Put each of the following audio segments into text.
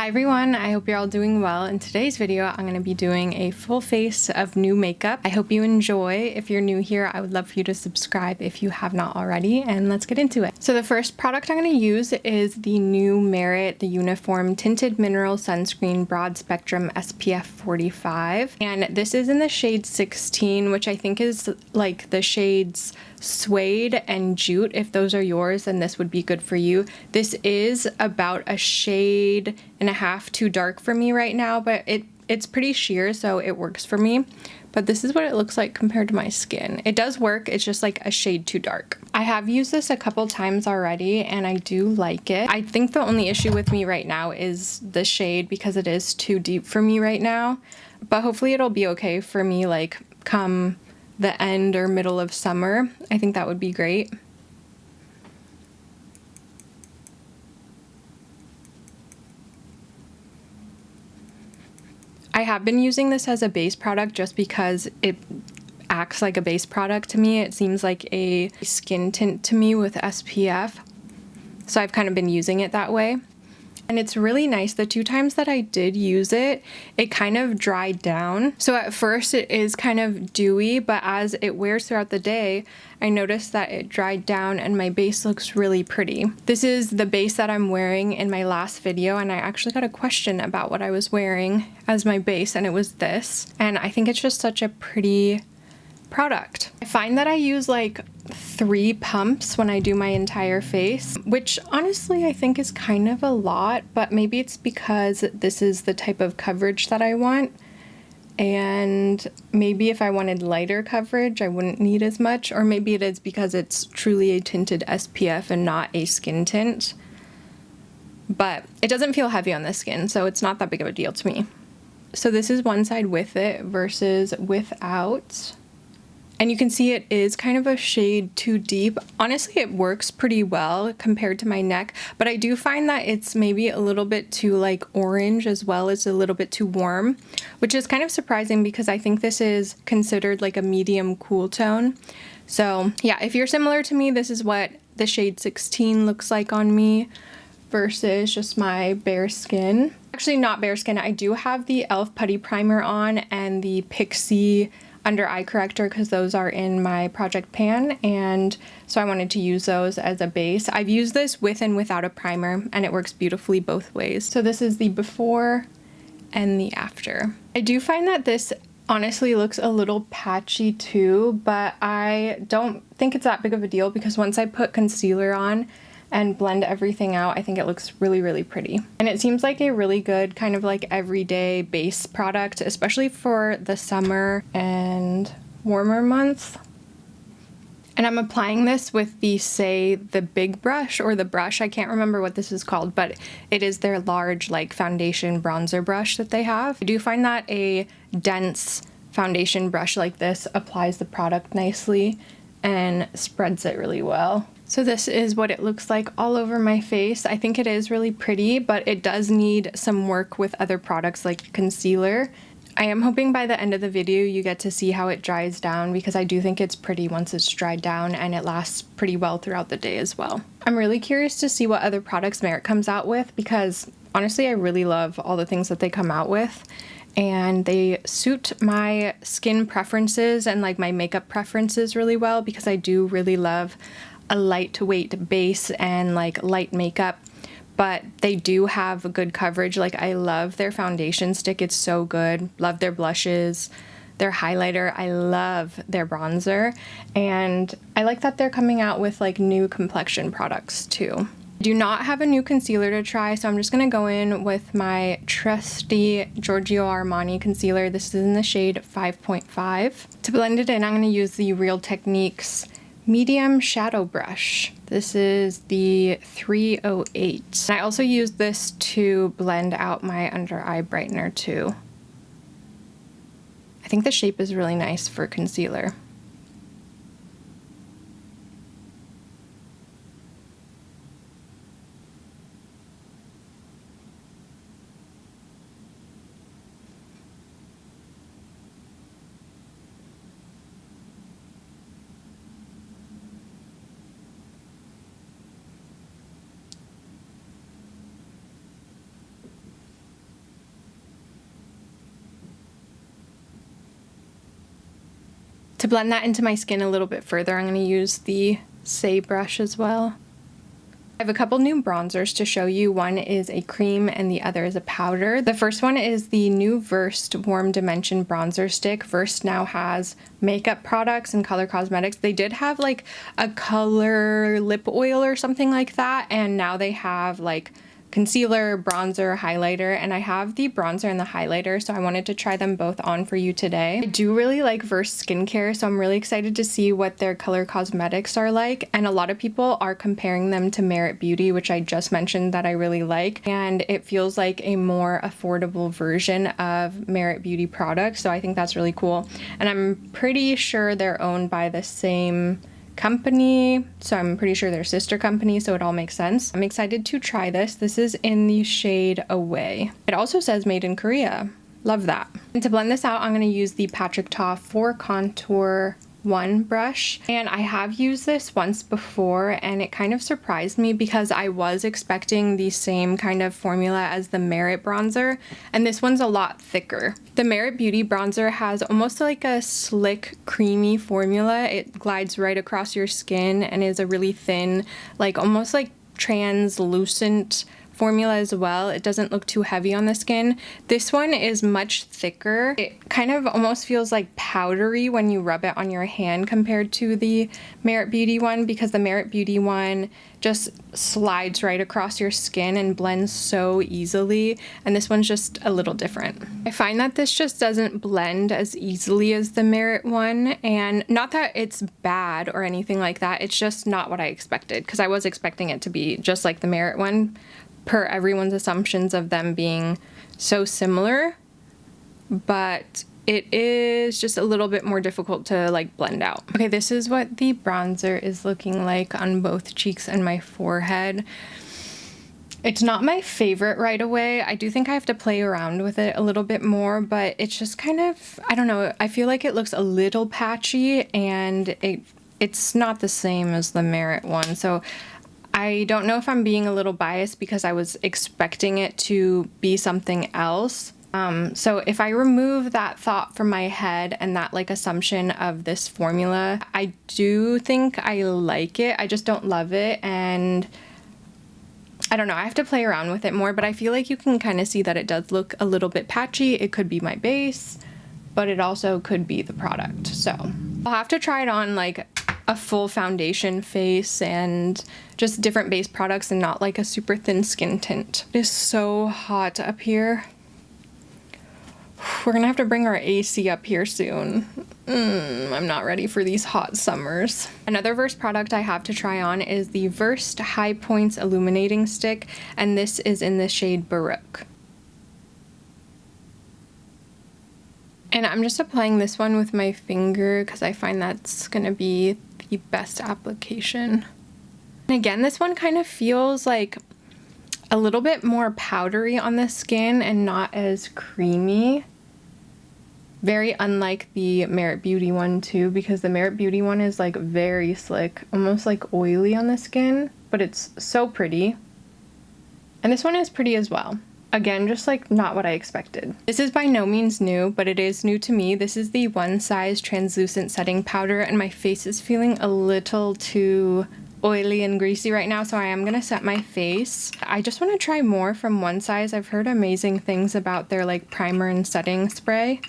Hi everyone, I hope you're all doing well. In today's video, I'm going to be doing a full face of new makeup. I hope you enjoy. If you're new here, I would love for you to subscribe if you have not already, and let's get into it. So the first product I'm going to use is the new Merit, the Uniform Tinted Mineral Sunscreen Broad Spectrum SPF 45. And this is in the shade 16, which I think is like the shades Suede and Jute. If those are yours, then this would be good for you. This is about a shade and a half too dark for me right now, but it's pretty sheer, so it works for me. But this is what it looks like compared to my skin. It does work, it's just like a shade too dark. I have used this a couple times already and I do like it. I think the only issue with me right now is the shade because it is too deep for me right now. But hopefully it'll be okay for me like come the end or middle of summer. I think that would be great. I have been using this as a base product just because it acts like a base product to me. It seems like a skin tint to me with SPF. So I've kind of been using it that way. And it's really nice. The two times that I did use it, it kind of dried down. So at first it is kind of dewy, but as it wears throughout the day, I noticed that it dried down and my base looks really pretty. This is the base that I'm wearing in my last video, and I actually got a question about what I was wearing as my base, and it was this. And I think it's just such a pretty product. I find that I use like 3 pumps when I do my entire face, which honestly I think is kind of a lot, but maybe it's because this is the type of coverage that I want. And maybe if I wanted lighter coverage, I wouldn't need as much, or maybe it is because it's truly a tinted SPF and not a skin tint. But it doesn't feel heavy on the skin, so it's not that big of a deal to me. So this is one side with it versus without. And you can see it is kind of a shade too deep. Honestly, it works pretty well compared to my neck, but I do find that it's maybe a little bit too like orange as well as a little bit too warm, which is kind of surprising because I think this is considered like a medium cool tone. So yeah, if you're similar to me, this is what the shade 16 looks like on me versus just my bare skin. Actually not bare skin, I do have the E.L.F Putty primer on and the PIXI under eye corrector because those are in my project pan, and so I wanted to use those as a base. I've used this with and without a primer and it works beautifully both ways. So this is the before and the after. I do find that this honestly looks a little patchy too, but I don't think it's that big of a deal because once I put concealer on and blend everything out, I think it looks really, really pretty. And it seems like a really good kind of like everyday base product, especially for the summer and warmer months. And I'm applying this with the SAIE, the big brush or the brush, I can't remember what this is called, but it is their large like foundation bronzer brush that they have. I do find that a dense foundation brush like this applies the product nicely and spreads it really well. So this is what it looks like all over my face. I think it is really pretty, but it does need some work with other products like concealer. I am hoping by the end of the video you get to see how it dries down because I do think it's pretty once it's dried down and it lasts pretty well throughout the day as well. I'm really curious to see what other products Merit comes out with because honestly I really love all the things that they come out with. And they suit my skin preferences and like my makeup preferences really well because I do really love a lightweight base and like light makeup, but they do have good coverage. Like I love their foundation stick, it's so good. Love their blushes, their highlighter, I love their bronzer, and I like that they're coming out with like new complexion products too. I do not have a new concealer to try, so I'm just going to go in with my trusty Giorgio Armani concealer. This is in the shade 5.5. To blend it in, I'm going to use the Real Techniques medium shadow brush. This is the 308. And I also use this to blend out my under eye brightener too. I think the shape is really nice for concealer. To blend that into my skin a little bit further, I'm going to use the SAIE brush as well. I have a couple new bronzers to show you. One is a cream and the other is a powder. The first one is the new Versed Warm Dimension bronzer stick. Versed now has makeup products and color cosmetics. They did have like a color lip oil or something like that, and now they have like concealer, bronzer, highlighter, and I have the bronzer and the highlighter, so I wanted to try them both on for you today. I do really like Versed skincare, so I'm really excited to see what their color cosmetics are like, and a lot of people are comparing them to Merit Beauty, which I just mentioned that I really like, and it feels like a more affordable version of Merit Beauty products, so I think that's really cool. And I'm pretty sure they're owned by the same company, so I'm pretty sure they're sister companies, so it all makes sense. I'm excited to try this. This is in the shade Away. It also says made in Korea. Love that. And to blend this out, I'm going to use the Patrick Ta 4 Contour 1 brush, and I have used this once before and it kind of surprised me because I was expecting the same kind of formula as the Merit bronzer, and this one's a lot thicker. The Merit Beauty bronzer has almost like a slick creamy formula. It glides right across your skin and is a really thin, like almost like translucent formula as well. It doesn't look too heavy on the skin. This one is much thicker. It kind of almost feels like powdery when you rub it on your hand compared to the Merit Beauty one, because the Merit Beauty one just slides right across your skin and blends so easily, and this one's just a little different. I find that this just doesn't blend as easily as the Merit one, and not that it's bad or anything like that, it's just not what I expected, because I was expecting it to be just like the Merit one, per everyone's assumptions of them being so similar, but it is just a little bit more difficult to like blend out. Okay, this is what the bronzer is looking like on both cheeks and my forehead. It's not my favorite right away. I do think I have to play around with it a little bit more, but it's just kind of, I don't know, I feel like it looks a little patchy and it's not the same as the Merit one, so I don't know if I'm being a little biased because I was expecting it to be something else. So if I remove that thought from my head and that like assumption of this formula, I do think I like it. I just don't love it, and I don't know, I have to play around with it more, but I feel like you can kind of see that it does look a little bit patchy. It could be my base, but it also could be the product. So I'll have to try it on like a full foundation face and just different base products and not like a super thin skin tint. It is so hot up here. We're gonna have to bring our AC up here soon. I'm not ready for these hot summers. Another Versed product I have to try on is the Versed High Points Illuminating Stick, and this is in the shade Baroque. And I'm just applying this one with my finger because I find that's gonna be the best application. And again, this one kind of feels like a little bit more powdery on the skin and not as creamy. Very unlike the Merit Beauty one too, because the Merit Beauty one is like very slick, almost like oily on the skin, but it's so pretty. And this one is pretty as well. Again, just like not what I expected. This is by no means new, but it is new to me. This is the One Size Translucent Setting Powder, and my face is feeling a little too oily and greasy right now, so I am gonna set my face. I just want to try more from One Size. I've heard amazing things about their like primer and setting spray,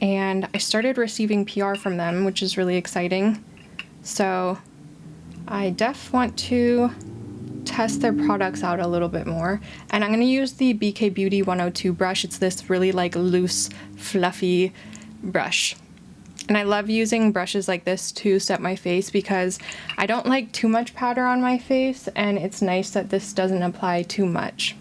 and I started receiving PR from them, which is really exciting. So I want to test their products out a little bit more, and I'm going to use the BK Beauty 102 brush. It's this really like loose, fluffy brush, and I love using brushes like this to set my face because I don't like too much powder on my face, and it's nice that this doesn't apply too much,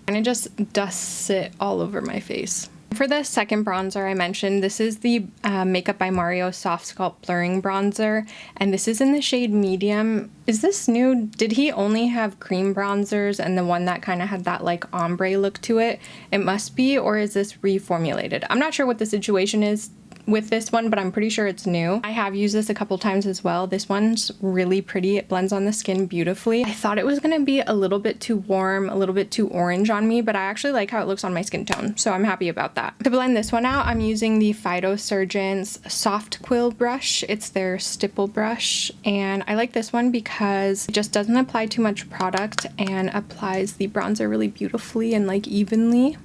and it just dusts it all over my face. For the second bronzer I mentioned, this is the Makeup by Mario Soft Sculpt Blurring Bronzer, and this is in the shade Medium. Is this new? Did he only have cream bronzers and the one that kind of had that like ombre look to it? It must be, or is this reformulated? I'm not sure what the situation is with this one, but I'm pretty sure it's new. I have used this a couple times as well. This one's really pretty. It blends on the skin beautifully. I thought it was gonna be a little bit too warm, a little bit too orange on me, but I actually like how it looks on my skin tone, so I'm happy about that. To blend this one out, I'm using the Phytosurgeon's Soft Quill brush. It's their stipple brush, and I like this one because it just doesn't apply too much product and applies the bronzer really beautifully and like evenly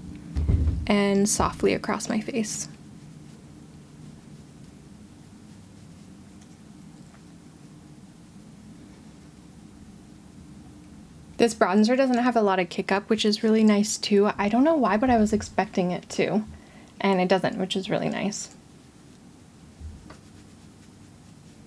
and softly across my face. This bronzer doesn't have a lot of kick up, which is really nice too. I don't know why, but I was expecting it to, and it doesn't, which is really nice.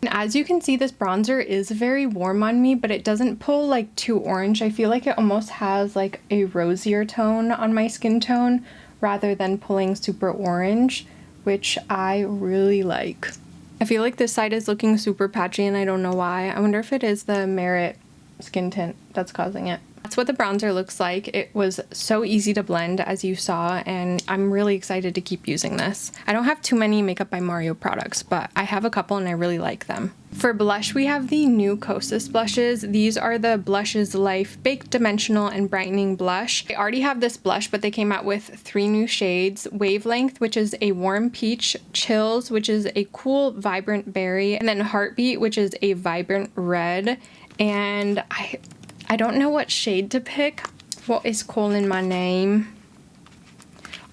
And as you can see, this bronzer is very warm on me, but it doesn't pull like too orange. I feel like it almost has like a rosier tone on my skin tone rather than pulling super orange, which I really like. I feel like this side is looking super patchy and I don't know why. I wonder if it is the Merit skin tint that's causing it. That's what the bronzer looks like. It was so easy to blend, as you saw, and I'm really excited to keep using this. I don't have too many Makeup by Mario products, but I have a couple and I really like them. For blush, we have the new Kosas blushes. These are the Blushes Life Baked Dimensional and Brightening Blush. I already have this blush, but they came out with 3 new shades. Wavelength, which is a warm peach, Chills, which is a cool vibrant berry, and then Heartbeat, which is a vibrant red. And I don't know what shade to pick. What is calling my name?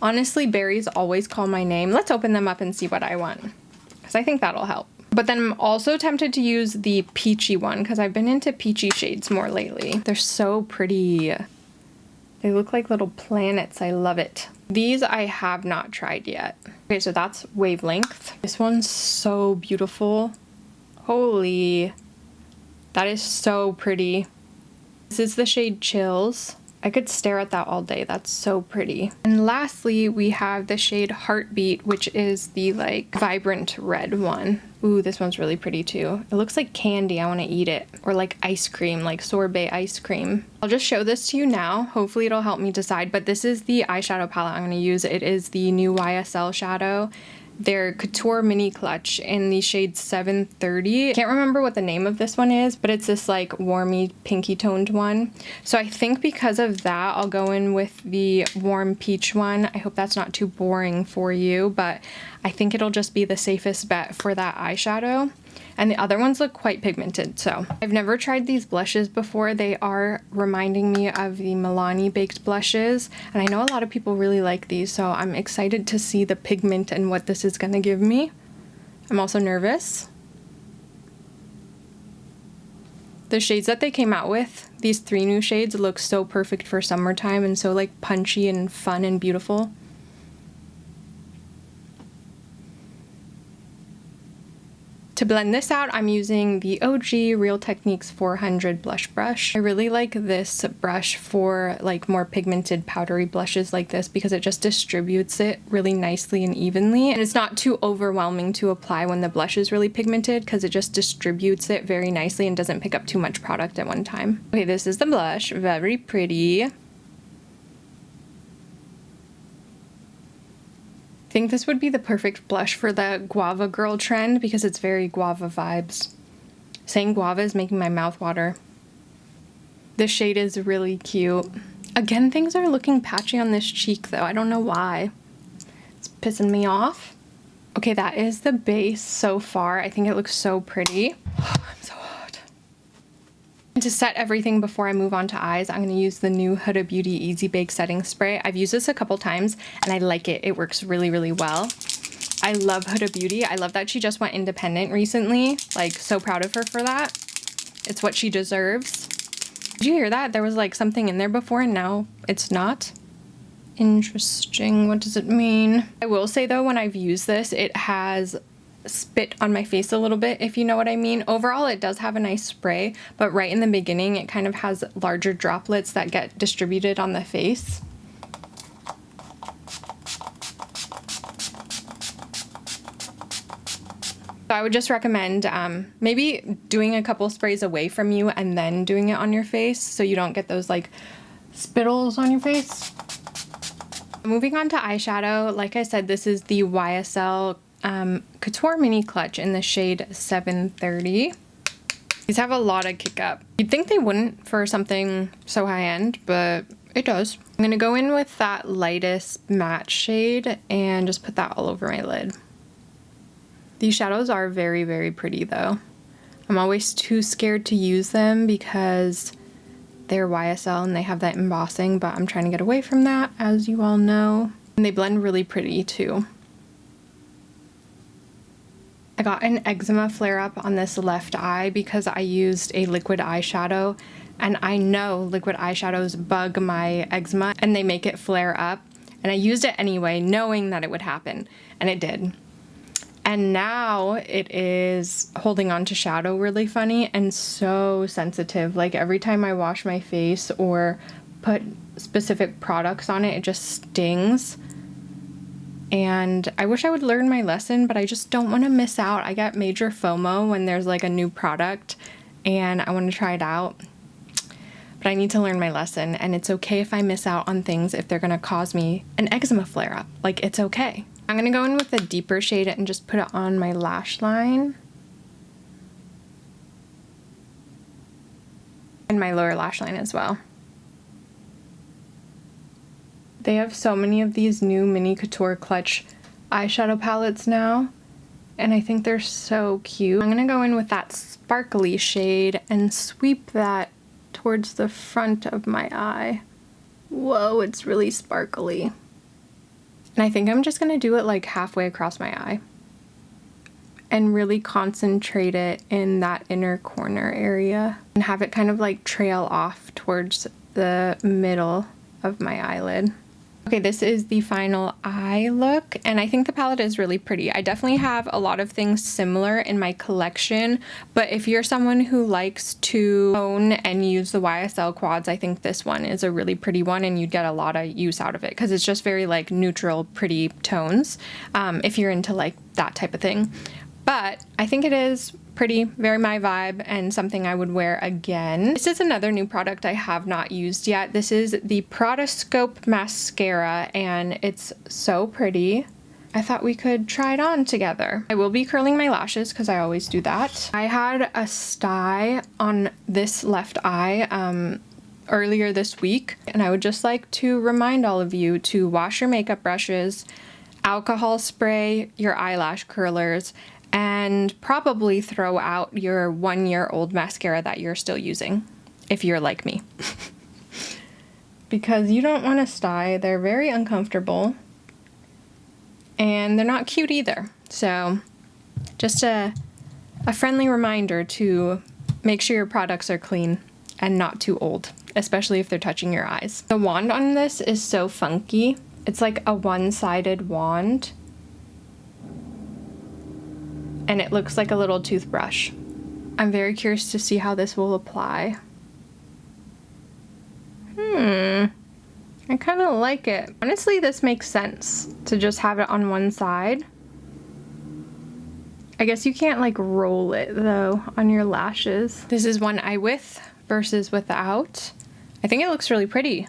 Honestly, berries always call my name. Let's open them up and see what I want, because I think that'll help. But then I'm also tempted to use the peachy one because I've been into peachy shades more lately. They're so pretty. They look like little planets. I love it. These I have not tried yet. Okay, so that's Wavelength. This one's so beautiful. Holy, that is so pretty. This is the shade Chills. I could stare at that all day. That's so pretty. And lastly, we have the shade Heartbeat, which is the like vibrant red one. Ooh, this one's really pretty too. It looks like candy. I want to eat it. Or like ice cream, like sorbet ice cream. I'll just show this to you now. Hopefully it'll help me decide, but this is the eyeshadow palette I'm going to use. It is the new YSL shadow. Their Couture Mini Clutch in the shade 730. Can't remember what the name of this one is, but it's this like warmy pinky toned one. So I think because of that, I'll go in with the warm peach one. I hope that's not too boring for you, but I think it'll just be the safest bet for that eyeshadow. And the other ones look quite pigmented, so. I've never tried these blushes before. They are reminding me of the Milani baked blushes, and I know a lot of people really like these, so I'm excited to see the pigment and what this is gonna give me. I'm also nervous. The shades that they came out with, these 3 new shades, look so perfect for summertime and so like punchy and fun and beautiful. To blend this out, I'm using the OG Real Techniques 400 blush brush. I really like this brush for like more pigmented powdery blushes like this because it just distributes it really nicely and evenly. And it's not too overwhelming to apply when the blush is really pigmented because it just distributes it very nicely and doesn't pick up too much product at one time. Okay, this is the blush. Very pretty. I think this would be the perfect blush for the guava girl trend because it's very guava vibes. Saying guava is making my mouth water. This shade is really cute. Again, things are looking patchy on this cheek though. I don't know why. It's pissing me off. Okay, that is the base so far. I think it looks so pretty. I'm so hot. And to set everything before I move on to eyes, I'm going to use the new Huda Beauty Easy Bake Setting Spray. I've used this a couple times and I like it. It works really, really well. I love Huda Beauty. I love that she just went independent recently. Like, so proud of her for that. It's what she deserves. Did you hear that? There was like something in there before and now it's not. Interesting. What does it mean? I will say though, when I've used this, it has spit on my face a little bit, if you know what I mean. Overall, it does have a nice spray, but right in the beginning, it kind of has larger droplets that get distributed on the face. So I would just recommend maybe doing a couple sprays away from you and then doing it on your face so you don't get those like spittles on your face. Moving on to eyeshadow, like I said, this is the YSL Couture Mini Clutch in the shade 730. These have a lot of kick up. You'd think they wouldn't for something so high-end, but it does. I'm gonna go in with that lightest matte shade and just put that all over my lid. These shadows are very, very pretty though. I'm always too scared to use them because they're YSL and they have that embossing, but I'm trying to get away from that, as you all know. And they blend really pretty too. I got an eczema flare-up on this left eye because I used a liquid eyeshadow, and I know liquid eyeshadows bug my eczema and they make it flare up, and I used it anyway knowing that it would happen, and it did. And now it is holding on to shadow really funny and so sensitive. Like every time I wash my face or put specific products on it, it just stings. And I wish I would learn my lesson, but I just don't want to miss out. I get major FOMO when there's like a new product and I want to try it out. But I need to learn my lesson, and it's okay if I miss out on things if they're going to cause me an eczema flare-up. Like, it's okay. I'm going to go in with a deeper shade and just put it on my lash line. And my lower lash line as well. They have so many of these new Mini Couture Clutch eyeshadow palettes now, and I think they're so cute. I'm gonna go in with that sparkly shade and sweep that towards the front of my eye. Whoa, it's really sparkly. And I think I'm just gonna do it like halfway across my eye and really concentrate it in that inner corner area and have it kind of like trail off towards the middle of my eyelid. Okay, this is the final eye look, and I think the palette is really pretty. I definitely have a lot of things similar in my collection, but if you're someone who likes to own and use the YSL quads, I think this one is a really pretty one and you'd get a lot of use out of it because it's just very like neutral, pretty tones if you're into like that type of thing. But I think it is pretty, very my vibe, and something I would wear again. This is another new product I have not used yet. This is the Scope Mascara, and it's so pretty. I thought we could try it on together. I will be curling my lashes because I always do that. I had a sty on this left eye earlier this week, and I would just like to remind all of you to wash your makeup brushes, alcohol spray your eyelash curlers, and probably throw out your 1-year-old mascara that you're still using, if you're like me. Because you don't want to sty, they're very uncomfortable, and they're not cute either. So just a friendly reminder to make sure your products are clean and not too old, especially if they're touching your eyes. The wand on this is so funky. It's like a one-sided wand, and it looks like a little toothbrush. I'm very curious to see how this will apply. I kind of like it. Honestly, this makes sense to just have it on one side. I guess you can't like roll it though on your lashes. This is one eye with versus without. I think it looks really pretty.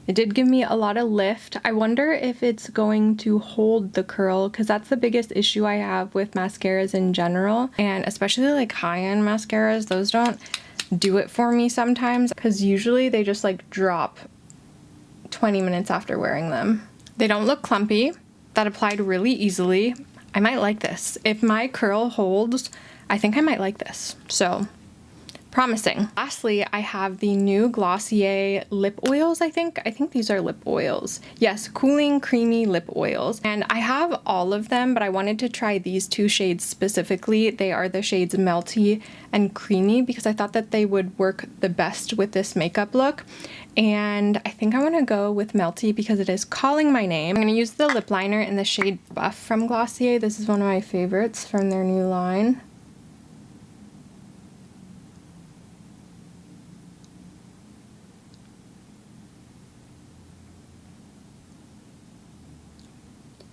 It did give me a lot of lift. I wonder if it's going to hold the curl, because that's the biggest issue I have with mascaras in general, and especially like high-end mascaras. Those don't do it for me sometimes because usually they just like drop 20 minutes after wearing them. They don't look clumpy. That applied really easily. I might like this. If my curl holds, I think I might like this. So promising. Lastly, I have the new Glossier lip oils, I think. I think these are lip oils. Yes, cooling creamy lip oils. And I have all of them, but I wanted to try these two shades specifically. They are the shades Melty and Creamy because I thought that they would work the best with this makeup look. And I think I want to go with Melty because it is calling my name. I'm going to use the lip liner in the shade Buff from Glossier. This is one of my favorites from their new line.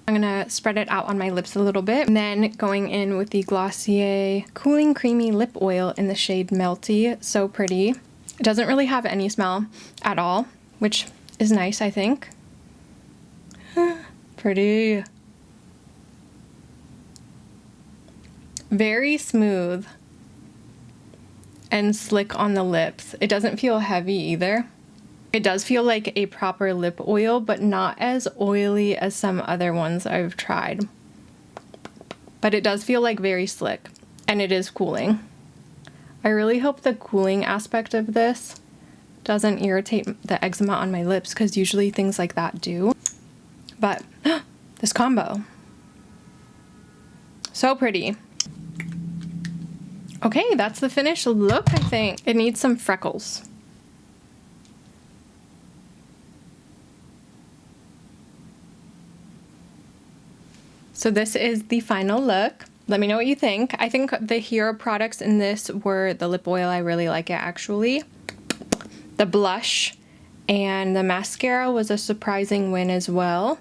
I'm gonna spread it out on my lips a little bit, and then going in with the Glossier Cooling Creamy Lip Oil in the shade Melty. So pretty. It doesn't really have any smell at all, which is nice, I think. Pretty. Very smooth and slick on the lips. It doesn't feel heavy either. It does feel like a proper lip oil, but not as oily as some other ones I've tried. But it does feel like very slick, and it is cooling. I really hope the cooling aspect of this doesn't irritate the eczema on my lips, because usually things like that do. But this combo, so pretty. Okay, that's the finished look, I think. It needs some freckles. So this is the final look. Let me know what you think. I think the hero products in this were the lip oil. I really like it, actually. The blush and the mascara was a surprising win as well.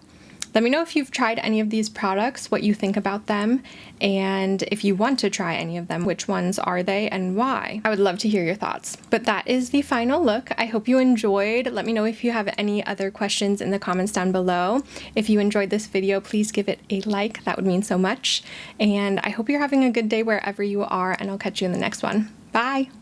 Let me know if you've tried any of these products, what you think about them, and if you want to try any of them, which ones are they and why? I would love to hear your thoughts. But that is the final look. I hope you enjoyed. Let me know if you have any other questions in the comments down below. If you enjoyed this video, please give it a like. That would mean so much. And I hope you're having a good day wherever you are, and I'll catch you in the next one. Bye!